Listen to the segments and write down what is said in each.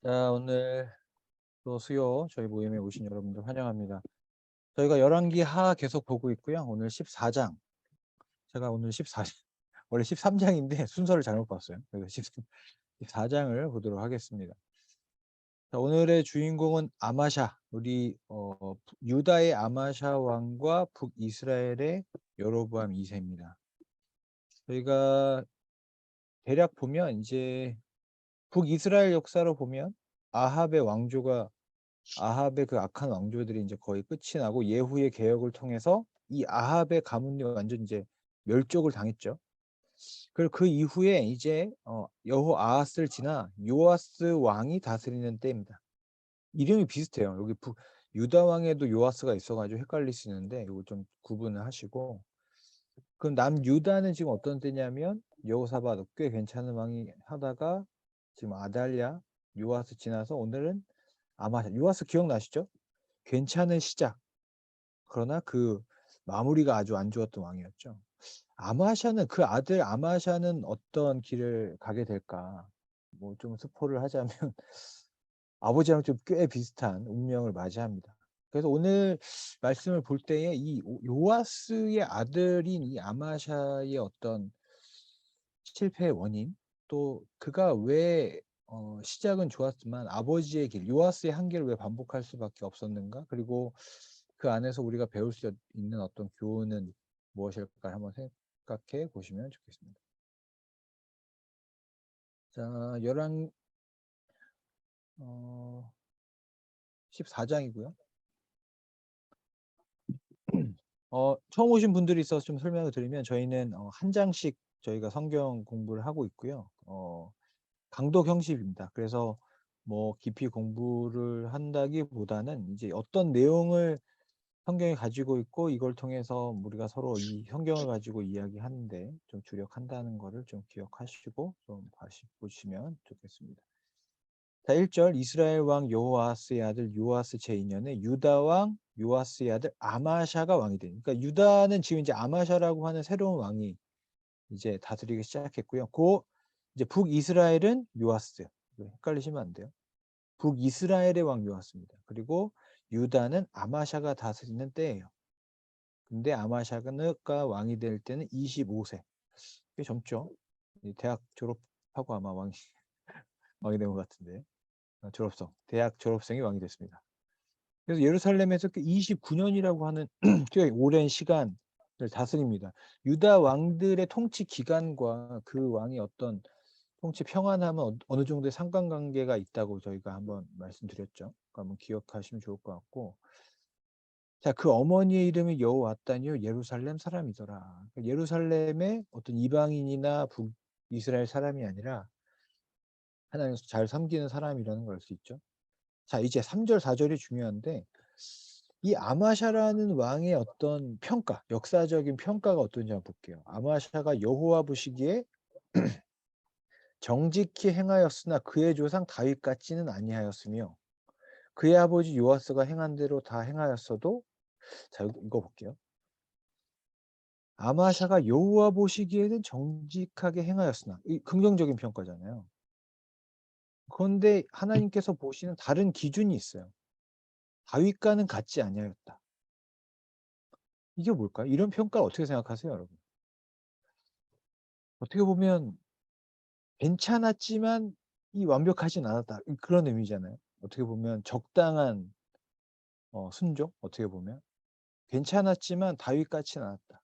자, 오늘 또 수요 저희 모임에 오신 여러분들 환영합니다. 저희가 열왕기 하 계속 보고 있고요. 오늘 14장. 제가 오늘 14장, 원래 13장인데 순서를 잘못 봤어요. 그래서 14장을 보도록 하겠습니다. 자, 오늘의 주인공은 아마샤, 우리 유다의 아마샤 왕과 북이스라엘의 여로보암 2세입니다. 저희가 대략 보면 이제 북이스라엘 역사로 보면 아합의 그 악한 왕조들이 이제 거의 끝이 나고 예후의 개혁을 통해서 이 아합의 가문이 완전 이제 멸족을 당했죠. 그리고 그 이후에 이제 여호아하스를 지나 요아스 왕이 다스리는 때입니다. 이름이 비슷해요. 여기 유다 왕에도 요아스가 있어가지고 헷갈릴 수 있는데 이거 좀 구분을 하시고. 그럼 남유다는 지금 어떤 때냐면 여호사밧 꽤 괜찮은 왕이 하다가 지금 아달랴 요아스 지나서 오늘은 아마샤. 요아스 기억나시죠? 괜찮은 시작. 그러나 그 마무리가 아주 안 좋았던 왕이었죠. 아마샤는 그 아들 아마샤는 어떤 길을 가게 될까? 뭐 좀 스포를 하자면 아버지랑 좀 꽤 비슷한 운명을 맞이합니다. 그래서 오늘 말씀을 볼 때에 이 요아스의 아들인 이 아마샤의 어떤 실패의 원인, 또 그가 왜 시작은 좋았지만 아버지의 길, 요아스의 한계를 왜 반복할 수밖에 없었는가? 그리고 그 안에서 우리가 배울 수 있는 어떤 교훈은 무엇일까 한번 생각해 보시면 좋겠습니다. 자, 열왕 14장이고요. 처음 오신 분들이 있어서 좀 설명을 드리면 저희는 한 장씩 저희가 성경 공부를 하고 있고요. 강독 형식입니다. 그래서 뭐 깊이 공부를 한다기보다는 이제 어떤 내용을 성경이 가지고 있고 이걸 통해서 우리가 서로 이 성경을 가지고 이야기하는데 좀 주력한다는 거를 좀 기억하시고 좀 보시면 좋겠습니다. 자, 1절 이스라엘 왕 요아스의 아들 요아스 제2년에 유다 왕 요아스의 아들 아마샤가 왕이 됩니다. 그러니까 유다는 지금 이제 아마샤라고 하는 새로운 왕이 이제 다스리기 시작했고요. 이제 북이스라엘은 요아스. 헷갈리시면 안 돼요. 북이스라엘의 왕 요아스입니다. 그리고 유다는 아마샤가 다스리는 때예요. 근데 아마샤가 왕이 될 때는 25세. 꽤 젊죠. 대학 졸업하고 아마 왕이 된 것 같은데. 대학 졸업생이 왕이 됐습니다. 그래서 예루살렘에서 29년이라고 하는 꽤 오랜 시간을 다스립니다. 유다 왕들의 통치 기간과 그 왕이 어떤 통치 평안하면 어느 정도의 상관관계가 있다고 저희가 한번 말씀드렸죠. 한번 기억하시면 좋을 것 같고. 자, 그 어머니의 이름이 여호왔다니요 예루살렘 사람이더라. 그러니까 예루살렘의 어떤 이방인이나 북이스라엘 사람이 아니라 하나님을 잘 섬기는 사람이라는 걸 알 수 있죠. 자, 이제 3절, 4절이 중요한데 이 아마샤라는 왕의 어떤 평가, 역사적인 평가가 어떤지 한번 볼게요. 아마샤가 여호와 보시기에 정직히 행하였으나 그의 조상 다윗 같지는 아니하였으며 그의 아버지 요아스가 행한 대로 다 행하였어도. 자, 이거 볼게요. 아마샤가 여호와 보시기에는 정직하게 행하였으나 이 긍정적인 평가잖아요. 그런데 하나님께서 보시는 다른 기준이 있어요. 다윗과는 같지 아니하였다. 이게 뭘까요? 이런 평가 어떻게 생각하세요, 여러분? 어떻게 보면 괜찮았지만 이 완벽하진 않았다. 그런 의미잖아요. 어떻게 보면 적당한 순종? 어떻게 보면 괜찮았지만 다윗 같지는 않았다.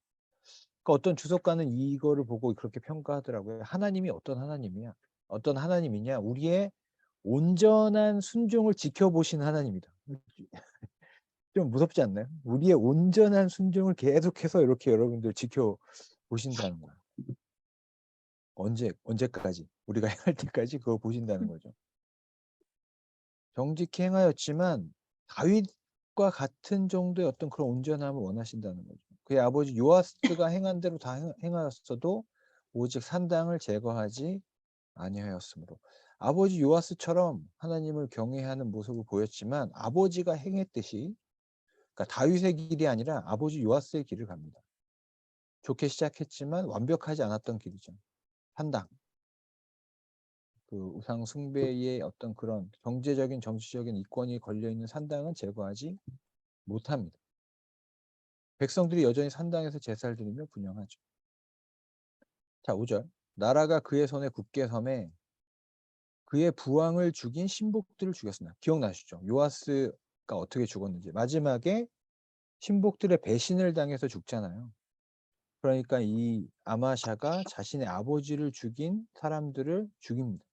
그러니까 어떤 주석가는 이거를 보고 그렇게 평가하더라고요. 하나님이 어떤 하나님이냐? 우리의 온전한 순종을 지켜보신 하나님이다. 좀 무섭지 않나요? 우리의 온전한 순종을 계속해서 이렇게 여러분들 지켜보신다는 거예요. 언제까지? 우리가 행할 때까지 그거 보신다는 거죠. 정직히 행하였지만 다윗과 같은 정도의 어떤 그런 온전함을 원하신다는 거죠. 그의 아버지 요아스가 행한 대로 다 행하였어도 오직 산당을 제거하지 아니하였으므로. 아버지 요아스처럼 하나님을 경외하는 모습을 보였지만 아버지가 행했듯이, 그러니까 다윗의 길이 아니라 아버지 요아스의 길을 갑니다. 좋게 시작했지만 완벽하지 않았던 길이죠. 산당. 그 우상 숭배의 어떤 그런 경제적인 정치적인 이권이 걸려 있는 산당은 제거하지 못합니다. 백성들이 여전히 산당에서 제사를 드리며 분향하죠. 자, 5절. 나라가 그의 손에 굳게 섬에 그의 부왕을 죽인 신복들을 죽였습니다. 기억나시죠? 요아스가 어떻게 죽었는지. 마지막에 신복들의 배신을 당해서 죽잖아요. 그러니까 이 아마샤가 자신의 아버지를 죽인 사람들을 죽입니다.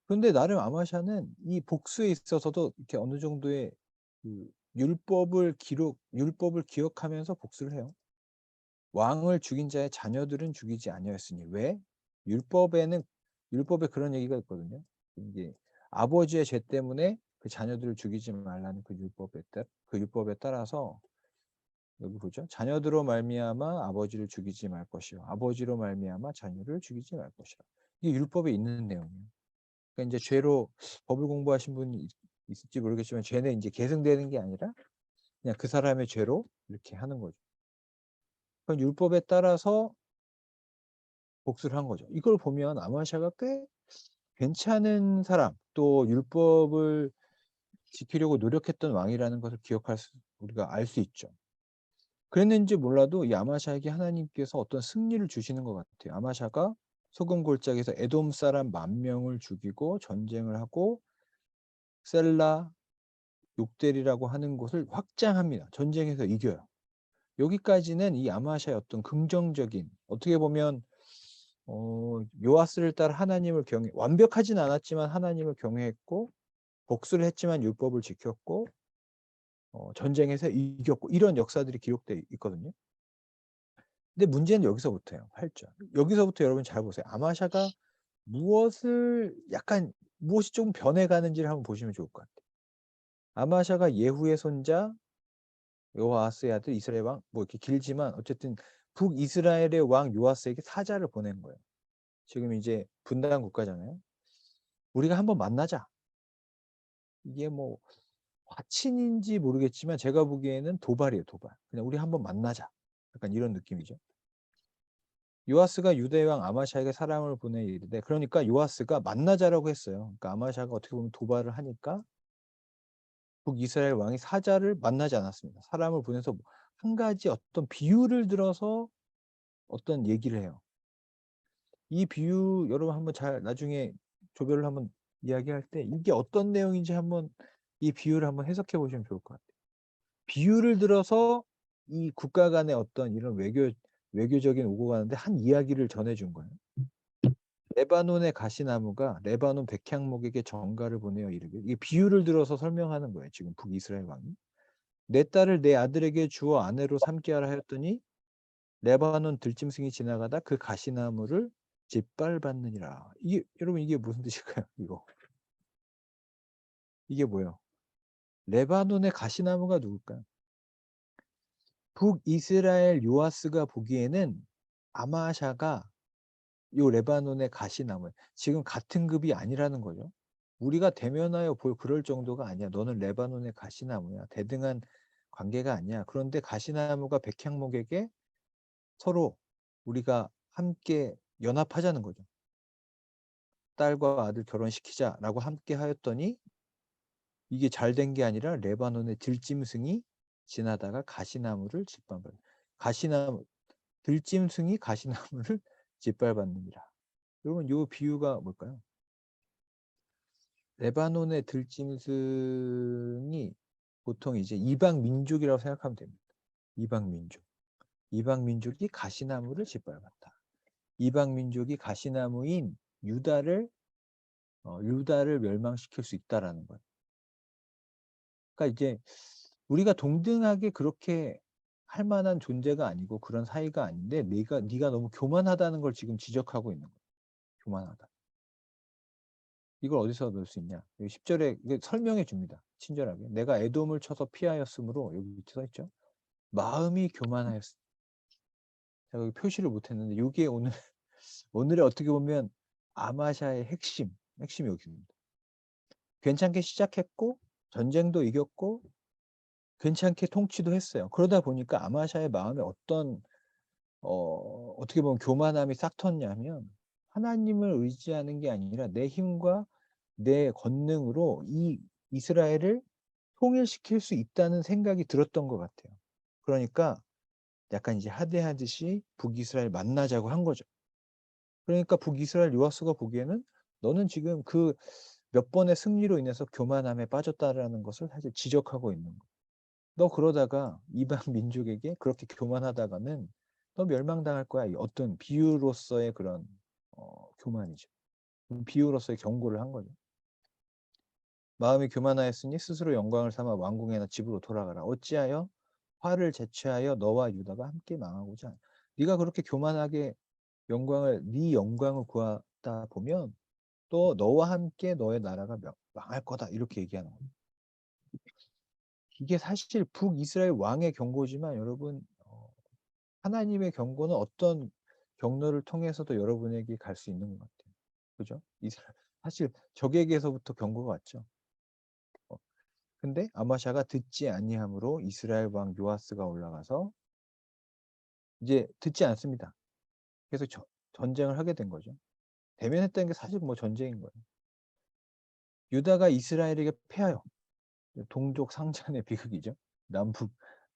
그런데 나름 아마샤는 이 복수에 있어서도 이렇게 어느 정도의 그 율법을 기억하면서 복수를 해요. 왕을 죽인 자의 자녀들은 죽이지 아니하였으니. 왜? 율법에는 율법에 그런 얘기가 있거든요. 이게 아버지의 죄 때문에 그 자녀들을 죽이지 말라는 그 율법에 따라서 여기 보죠. 자녀들로 말미암아 아버지를 죽이지 말 것이요. 아버지로 말미암아 자녀를 죽이지 말 것이라. 이게 율법에 있는 내용이에요. 그러니까 이제 죄로 법을 공부하신 분이 있을지 모르겠지만 죄는 이제 계승되는 게 아니라 그냥 그 사람의 죄로 이렇게 하는 거죠. 그럼 율법에 따라서 복수를 한 거죠. 이걸 보면 아마샤가 꽤 괜찮은 사람, 또 율법을 지키려고 노력했던 왕이라는 것을 우리가 알 수 있죠. 그랬는지 몰라도 이 아마샤에게 하나님께서 어떤 승리를 주시는 것 같아요. 아마샤가 소금 골짜기에서 에돔 사람 10,000명을 죽이고 전쟁을 하고 셀라, 욕델이라고 하는 곳을 확장합니다. 전쟁에서 이겨요. 여기까지는 이 아마샤의 어떤 긍정적인, 어떻게 보면 요아스를 따라 하나님을 완벽하진 않았지만 하나님을 경외했고 복수를 했지만 율법을 지켰고 전쟁에서 이겼고 이런 역사들이 기록되어 있거든요. 근데 문제는 여기서부터예요. 8절. 여기서부터 여러분 잘 보세요. 아마샤가 무엇이 조금 변해가는지를 한번 보시면 좋을 것 같아요. 아마샤가 예후의 손자 요아스의 아들 이스라엘 왕, 뭐 이렇게 길지만 어쨌든 북이스라엘의 왕 요아스에게 사자를 보낸 거예요. 지금 이제 분단 국가잖아요. 우리가 한번 만나자. 이게 뭐 화친인지 모르겠지만 제가 보기에는 도발이에요, 도발. 그냥 우리 한번 만나자. 약간 이런 느낌이죠. 요아스가 유대 왕 아마샤에게 사람을 보내 이르되, 그러니까 요아스가 만나자라고 했어요. 그러니까 아마샤가 어떻게 보면 도발을 하니까 북이스라엘 왕이 사자를 만나지 않았습니다. 사람을 보내서 한 가지 어떤 비유를 들어서 어떤 얘기를 해요. 이 비유 여러분 한번 잘 나중에 조별을 한번 이야기할 때 이게 어떤 내용인지 한번 이 비유를 한번 해석해 보시면 좋을 것 같아요. 비유를 들어서 이 국가 간의 어떤 이런 외교적인 오고 가는데 한 이야기를 전해준 거예요. 레바논의 가시나무가 레바논 백향목에게 정가를 보내어 이르길. 이 비유를 들어서 설명하는 거예요. 지금 북이스라엘 왕이. 내 딸을 내 아들에게 주어 아내로 삼게 하라 하였더니 레바논 들짐승이 지나가다 그 가시나무를 짓밟았느니라. 이게 여러분 이게 무슨 뜻일까요? 이게 뭐예요? 레바논의 가시나무가 누굴까요? 북이스라엘 요아스가 보기에는 아마샤가 요 레바논의 가시나무 지금 같은 급이 아니라는 거죠. 우리가 대면하여 볼 그럴 정도가 아니야. 너는 레바논의 가시나무야. 대등한 관계가 아니야. 그런데 가시나무가 백향목에게 서로 우리가 함께 연합하자는 거죠. 딸과 아들 결혼시키자라고 함께 하였더니 이게 잘 된 게 아니라 레바논의 들짐승이 지나다가 가시나무를 짓밟아요. 들짐승이 가시나무를 짓밟았느니라. 여러분 이 비유가 뭘까요? 레바논의 들짐승이 보통 이제 이방 민족이라고 생각하면 됩니다. 이방 민족. 이방 민족이 가시나무를 짓밟았다. 이방 민족이 가시나무인 유다를 멸망시킬 수 있다라는 거예요. 그러니까 이제 우리가 동등하게 그렇게 할 만한 존재가 아니고 그런 사이가 아닌데 네가 너무 교만하다는 걸 지금 지적하고 있는 거예요. 교만하다. 이걸 어디서 넣을 수 있냐? 10절에 설명해 줍니다. 친절하게. 내가 에돔을 쳐서 피하였으므로 여기 밑에 써 있죠. 마음이 교만하였어. 제가 여기 표시를 못했는데 이게 오늘의 어떻게 보면 아마샤의 핵심이 여기입니다. 괜찮게 시작했고 전쟁도 이겼고 괜찮게 통치도 했어요. 그러다 보니까 아마샤의 마음에 어떻게 보면 교만함이 싹 텄냐면 하나님을 의지하는 게 아니라 내 힘과 내 권능으로 이 이스라엘을 통일시킬 수 있다는 생각이 들었던 것 같아요. 그러니까 약간 이제 하대하듯이 북이스라엘 만나자고 한 거죠. 그러니까 북이스라엘 요아스가 보기에는 너는 지금 그 몇 번의 승리로 인해서 교만함에 빠졌다라는 것을 사실 지적하고 있는 거예요. 너 그러다가 이방 민족에게 그렇게 교만하다가는 너 멸망당할 거야. 어떤 비유로서의 그런 교만이죠. 비유로서의 경고를 한 거죠. 마음이 교만하였으니 스스로 영광을 삼아 왕궁에나 집으로 돌아가라. 어찌하여 화를 제취하여 너와 유다가 함께 망하고자 하냐. 네가 그렇게 교만하게 네 영광을 구하다 보면 또 너와 함께 너의 나라가 망할 거다. 이렇게 얘기하는 거예요. 이게 사실 북이스라엘 왕의 경고지만 여러분 하나님의 경고는 어떤 경로를 통해서도 여러분에게 갈 수 있는 것 같아요. 그죠? 사실 적에게서부터 경고가 왔죠. 근데 아마샤가 듣지 아니함으로 이스라엘 왕 요아스가 올라가서 이제 듣지 않습니다. 그래서 전쟁을 하게 된 거죠. 대면했다는 게 사실 뭐 전쟁인 거예요. 유다가 이스라엘에게 패하여 동족 상잔의 비극이죠.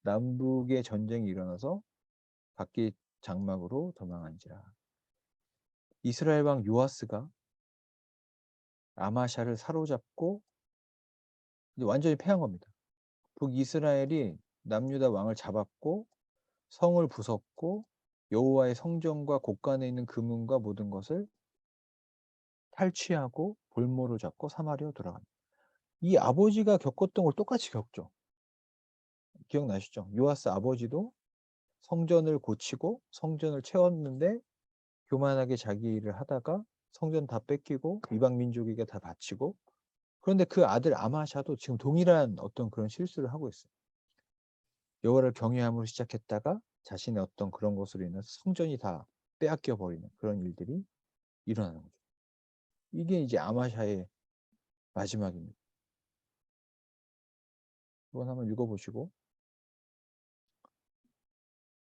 남북의 전쟁이 일어나서 각기 장막으로 도망한지라. 이스라엘 왕 요아스가 아마샤를 사로잡고 이제 완전히 패한 겁니다. 북이스라엘이 남유다 왕을 잡았고 성을 부쉈고 여호와의 성전과 곳간에 있는 금은과 모든 것을 탈취하고 볼모로 잡고 사마리아 돌아갑니다. 이 아버지가 겪었던 걸 똑같이 겪죠. 기억나시죠? 요아스 아버지도 성전을 고치고 성전을 채웠는데 교만하게 자기 일을 하다가 성전 다 뺏기고 이방 민족에게 다 바치고 그런데 그 아들 아마샤도 지금 동일한 어떤 그런 실수를 하고 있어요. 여호와를 경외함으로 시작했다가 자신의 어떤 그런 것으로 인해서 성전이 다 빼앗겨 버리는 그런 일들이 일어나는 거죠. 이게 이제 아마샤의 마지막입니다. 이건 한번 읽어보시고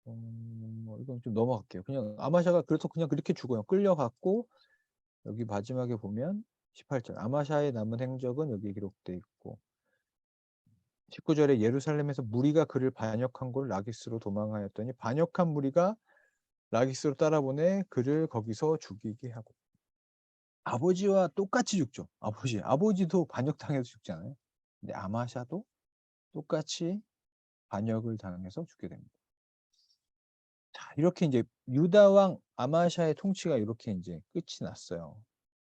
이건 좀 넘어갈게요. 그냥 아마샤가 그래서 그냥 그렇게 죽어요. 끌려갔고 여기 마지막에 보면 18절 아마샤의 남은 행적은 여기 기록되어 있고 19절에 예루살렘에서 무리가 그를 반역한 곳 라기스로 도망하였더니 반역한 무리가 라기스로 따라보내 그를 거기서 죽이게 하고 아버지와 똑같이 죽죠. 아버지도 반역당해서 죽잖아요. 근데 아마샤도 똑같이 반역을 당해서 죽게 됩니다. 자, 이렇게 이제 유다 왕 아마샤의 통치가 이렇게 이제 끝이 났어요.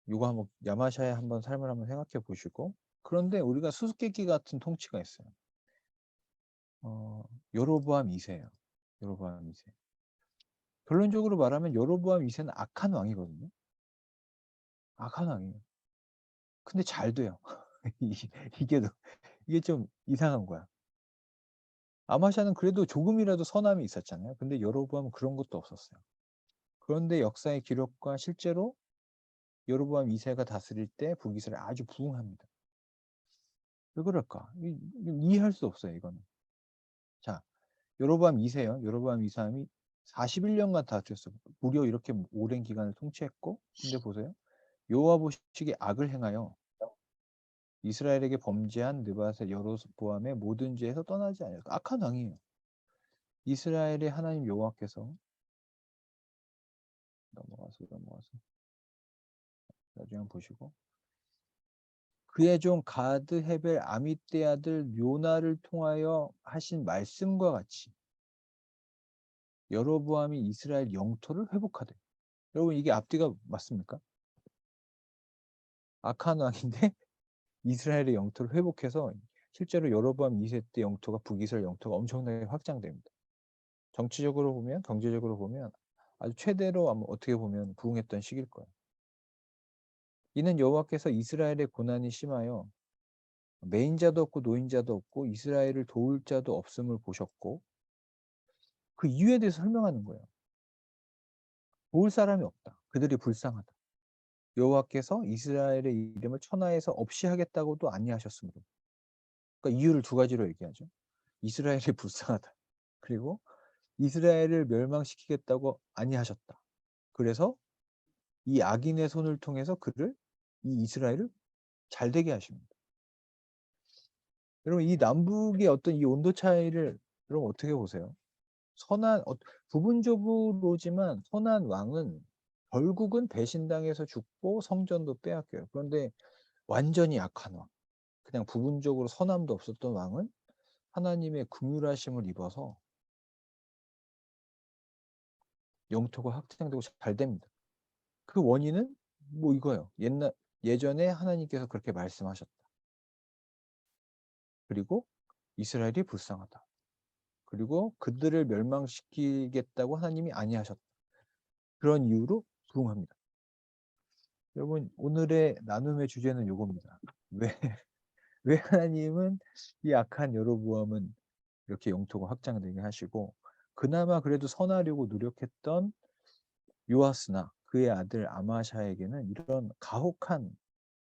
이거 한번 야마샤의 한번 삶을 한번 생각해 보시고 그런데 우리가 수수께끼 같은 통치가 있어요. 여로보암 2세예요. 여로보암 2세. 결론적으로 말하면 여로보암 2세는 악한 왕이거든요. 악한 왕이에요. 근데 잘 돼요. 이게 이게 좀 이상한 거야. 아마샤는 그래도 조금이라도 선함이 있었잖아요. 근데 여로보암은 그런 것도 없었어요. 그런데 역사의 기록과 실제로 여로보암 2세가 다스릴 때 북이스라엘 아주 부흥합니다. 왜 그럴까? 이해할 수 없어요, 이거는. 자, 여로보암 2세요. 여로보암 2세이 41년간 다스렸어요. 무려 이렇게 오랜 기간을 통치했고, 근데 보세요. 여호와 보시기에 악을 행하여 이스라엘에게 범죄한 느밧의 여로보암의 모든 죄에서 떠나지 않아요. 악한 왕이에요. 이스라엘의 하나님 여호와께서 넘어가서 나중에 한번 보시고 그의 종 가드 헤벨 아미떼 아들 요나를 통하여 하신 말씀과 같이 여로보암이 이스라엘 영토를 회복하되 여러분 이게 앞뒤가 맞습니까? 악한 왕인데 이스라엘의 영토를 회복해서 실제로 여로보암 2세 때 영토가 북이스라엘 영토가 엄청나게 확장됩니다. 정치적으로 보면 경제적으로 보면 아주 최대로 어떻게 보면 부흥했던 시기일 거예요. 이는 여호와께서 이스라엘의 고난이 심하여 매인자도 없고 노인자도 없고 이스라엘을 도울 자도 없음을 보셨고 그 이유에 대해서 설명하는 거예요. 도울 사람이 없다. 그들이 불쌍하다. 여호와께서 이스라엘의 이름을 천하에서 없이 하겠다고도 아니하셨으므로. 그러니까 이유를 두 가지로 얘기하죠. 이스라엘이 불쌍하다. 그리고 이스라엘을 멸망시키겠다고 아니하셨다. 그래서 이 악인의 손을 통해서 이 이스라엘을 잘 되게 하십니다. 여러분 이 남북의 어떤 이 온도 차이를 여러분 어떻게 보세요? 부분적으로지만 선한 왕은 결국은 배신당해서 죽고 성전도 빼앗겨요. 그런데 완전히 악한 왕, 그냥 부분적으로 선함도 없었던 왕은 하나님의 긍휼하심을 입어서 영토가 확장되고 잘 됩니다. 그 원인은 뭐 이거예요. 예전에 하나님께서 그렇게 말씀하셨다. 그리고 이스라엘이 불쌍하다. 그리고 그들을 멸망시키겠다고 하나님이 아니하셨다. 그런 이유로 부흥합니다. 여러분 오늘의 나눔의 주제는 이겁니다. 왜 하나님은 이 악한 여로보암은 이렇게 영토가 확장되게 하시고 그나마 그래도 선하려고 노력했던 요아스나 그의 아들 아마샤에게는 이런 가혹한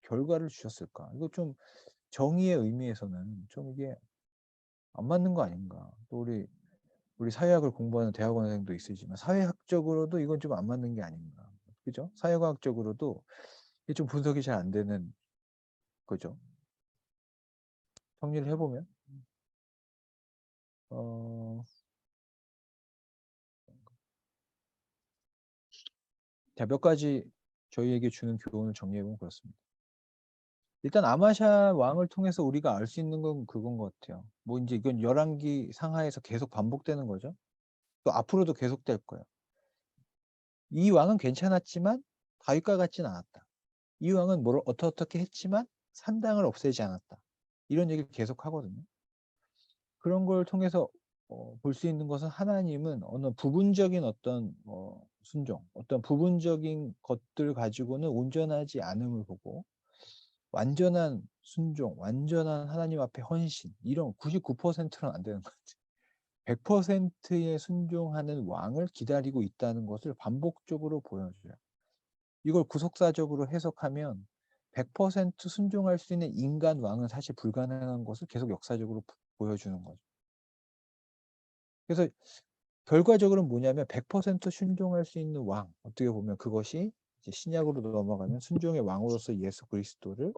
결과를 주셨을까? 이거 좀 정의의 의미에서는 좀 이게 안 맞는 거 아닌가? 또 우리 사회학을 공부하는 대학원생도 있으지만 사회학적으로도 이건 좀 안 맞는 게 아닌가? 그죠? 사회과학적으로도 이게 좀 분석이 잘 안 되는 거죠. 정리를 해보면 어, 자, 몇 가지 저희에게 주는 교훈을 정리해보면 그렇습니다. 일단 아마샤 왕을 통해서 우리가 알 수 있는 건 그건 것 같아요. 뭐 이제 이건 열왕기 상하에서 계속 반복되는 거죠. 또 앞으로도 계속될 거예요. 이 왕은 괜찮았지만 다윗과 같진 않았다. 이 왕은 뭘 어떻게 했지만 산당을 없애지 않았다. 이런 얘기를 계속 하거든요. 그런 걸 통해서 볼 수 있는 것은 하나님은 어느 부분적인 어떤 순종, 어떤 부분적인 것들 가지고는 온전하지 않음을 보고 완전한 순종, 완전한 하나님 앞에 헌신 이런 99%는 안 되는 것 같아요. 100%의 순종하는 왕을 기다리고 있다는 것을 반복적으로 보여줘요. 이걸 구속사적으로 해석하면 100% 순종할 수 있는 인간 왕은 사실 불가능한 것을 계속 역사적으로 보여주는 거죠. 그래서 결과적으로는 뭐냐면 100% 순종할 수 있는 왕, 어떻게 보면 그것이 이제 신약으로 넘어가면 순종의 왕으로서 예수 그리스도를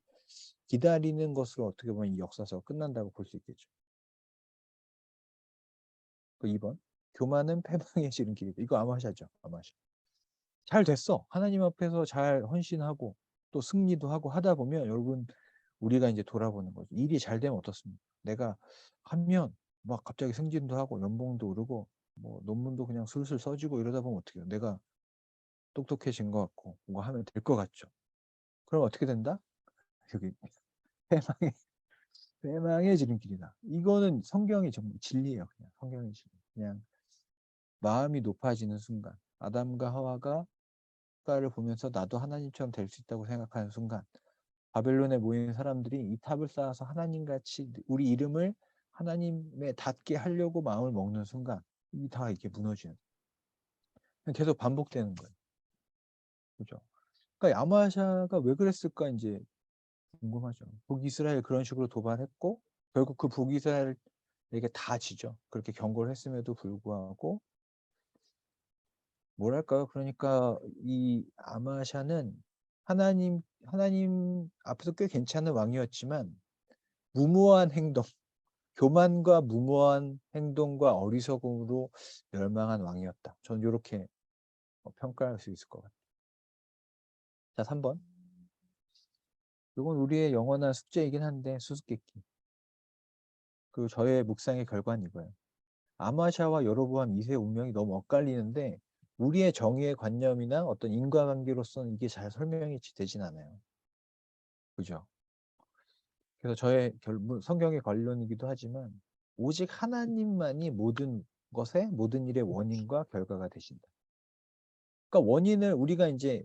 기다리는 것으로 어떻게 보면 이 역사서가 끝난다고 볼 수 있겠죠. 그 2번 교만은 패망의 지름길이다. 이거 아마 하셨죠? 아마 하셨죠. 잘 됐어. 하나님 앞에서 잘 헌신하고 또 승리도 하고 하다 보면 여러분 우리가 이제 돌아보는 거죠. 일이 잘 되면 어떻습니까? 내가 하면 막 갑자기 승진도 하고 연봉도 오르고 뭐 논문도 그냥 술술 써지고 이러다 보면 어떻게 해요? 내가 똑똑해진 것 같고 뭔가 하면 될 것 같죠. 그럼 어떻게 된다? 여기 패망의 패망의 지름길이다. 이거는 성경이 정말 진리예요. 그냥 성경의 진리. 그냥 마음이 높아지는 순간 아담과 하와가 를 보면서 나도 하나님처럼 될 수 있다고 생각하는 순간 바벨론에 모인 사람들이 이 탑을 쌓아서 하나님같이 우리 이름을 하나님에 닿게 하려고 마음을 먹는 순간 이 다 이게 무너지는 계속 반복되는 거예요. 그죠? 그러니까 야마샤가 왜 그랬을까 이제 궁금하죠. 북이스라엘 그런 식으로 도발했고 결국 그 북이스라엘에게 다 지죠. 그렇게 경고를 했음에도 불구하고 뭐랄까요? 그러니까 이 아마샤는 하나님 앞에서 꽤 괜찮은 왕이었지만 무모한 행동, 교만과 무모한 행동과 어리석음으로 멸망한 왕이었다. 저는 이렇게 평가할 수 있을 것 같아요. 자, 3번. 이건 우리의 영원한 숙제이긴 한데 수수께끼. 그 저의 묵상의 결과는 이거예요. 아마샤와 여로보암 2세 운명이 너무 엇갈리는데 우리의 정의의 관념이나 어떤 인과관계로서는 이게 잘 설명이 되진 않아요. 그죠? 그래서 저의 성경의 관론이기도 하지만 오직 하나님만이 모든 것의 모든 일의 원인과 결과가 되신다. 그러니까 원인을 우리가 이제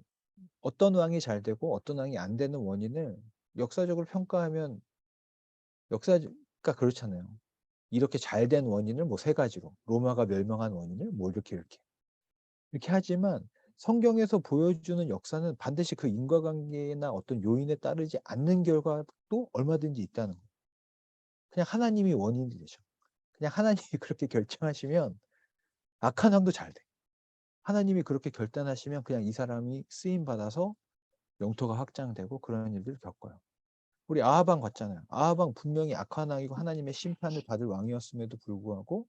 어떤 왕이 잘 되고 어떤 왕이 안 되는 원인을 역사적으로 평가하면 역사가 그렇잖아요. 이렇게 잘 된 원인을 뭐 세 가지로 로마가 멸망한 원인을 뭐 이렇게 하지만 성경에서 보여주는 역사는 반드시 그 인과관계나 어떤 요인에 따르지 않는 결과도 얼마든지 있다는 거예요. 그냥 하나님이 원인이 되죠. 그냥 하나님이 그렇게 결정하시면 악한 왕도 잘 돼. 하나님이 그렇게 결단하시면 그냥 이 사람이 쓰임 받아서 영토가 확장되고 그런 일들을 겪어요. 우리 아하방 봤잖아요. 아하방 분명히 악한 왕이고 하나님의 심판을 받을 왕이었음에도 불구하고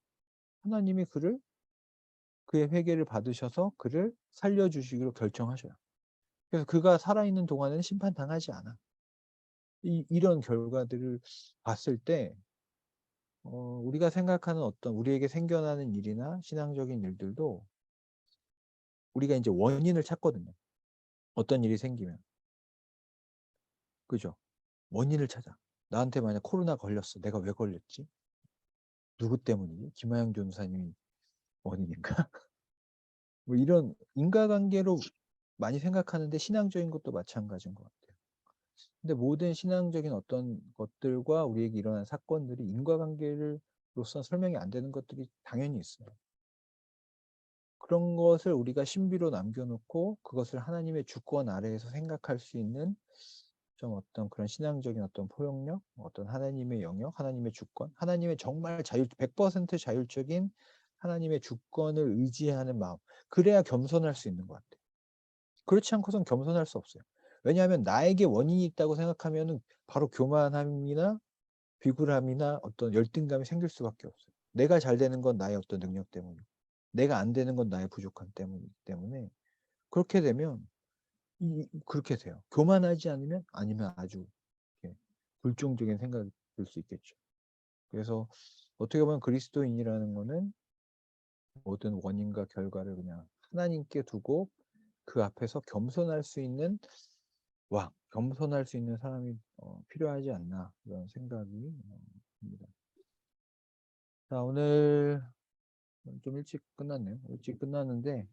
하나님이 그의 회개를 받으셔서 그를 살려주시기로 결정하셔요. 그래서 그가 살아있는 동안에는 심판당하지 않아. 이런 결과들을 봤을 때 우리가 생각하는 어떤 우리에게 생겨나는 일이나 신앙적인 일들도 우리가 이제 원인을 찾거든요. 어떤 일이 생기면. 그죠? 원인을 찾아. 나한테 만약 코로나 걸렸어. 내가 왜 걸렸지? 누구 때문이지? 김하영 변호사님이 원인인가? 뭐 이런 인과관계로 많이 생각하는데 신앙적인 것도 마찬가지인 것 같아요. 근데 모든 신앙적인 어떤 것들과 우리에게 일어난 사건들이 인과관계로서 설명이 안 되는 것들이 당연히 있어요. 그런 것을 우리가 신비로 남겨놓고 그것을 하나님의 주권 아래에서 생각할 수 있는 좀 어떤 그런 신앙적인 어떤 포용력, 어떤 하나님의 영역, 하나님의 주권, 하나님의 정말 100% 자율적인 하나님의 주권을 의지하는 마음. 그래야 겸손할 수 있는 것 같아요. 그렇지 않고선 겸손할 수 없어요. 왜냐하면 나에게 원인이 있다고 생각하면 바로 교만함이나 비굴함이나 어떤 열등감이 생길 수밖에 없어요. 내가 잘 되는 건 나의 어떤 능력 때문이고 내가 안 되는 건 나의 부족함 때문이기 때문에 그렇게 되면 그렇게 돼요. 교만하지 않으면 아니면 아주 이렇게 불종적인 생각이 들 수 있겠죠. 그래서 어떻게 보면 그리스도인이라는 거는 모든 원인과 결과를 그냥 하나님께 두고 그 앞에서 겸손할 수 있는 겸손할 수 있는 사람이 필요하지 않나 그런 생각이 듭니다. 자, 오늘 좀 일찍 끝났네요. 일찍 끝났는데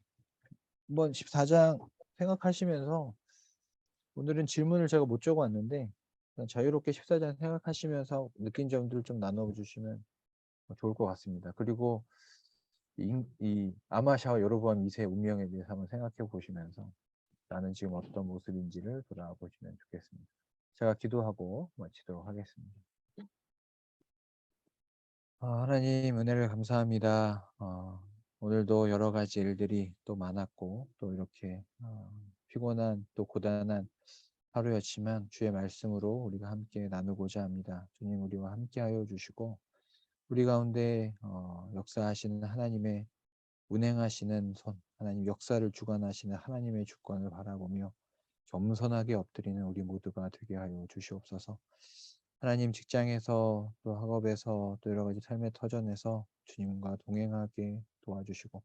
한번 14장 생각하시면서 오늘은 질문을 제가 못 적어 왔는데 자유롭게 14장 생각하시면서 느낀 점들 좀 나눠주시면 좋을 것 같습니다. 그리고 이 아마샤와 여로보암 2세의 운명에 대해서 한번 생각해 보시면서 나는 지금 어떤 모습인지를 돌아보시면 좋겠습니다. 제가 기도하고 마치도록 하겠습니다. 하나님 은혜를 감사합니다. 오늘도 여러 가지 일들이 또 많았고 또 이렇게 피곤한 또 고단한 하루였지만 주의 말씀으로 우리가 함께 나누고자 합니다. 주님 우리와 함께하여 주시고 우리 가운데 역사하시는 하나님의 운행하시는 손, 하나님 역사를 주관하시는 하나님의 주권을 바라보며 겸손하게 엎드리는 우리 모두가 되게 하여 주시옵소서. 하나님 직장에서 또 학업에서 또 여러 가지 삶의 터전에서 주님과 동행하게 도와주시고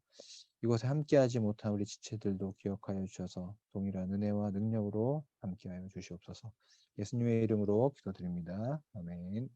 이곳에 함께하지 못한 우리 지체들도 기억하여 주셔서 동일한 은혜와 능력으로 함께하여 주시옵소서. 예수님의 이름으로 기도드립니다. 아멘.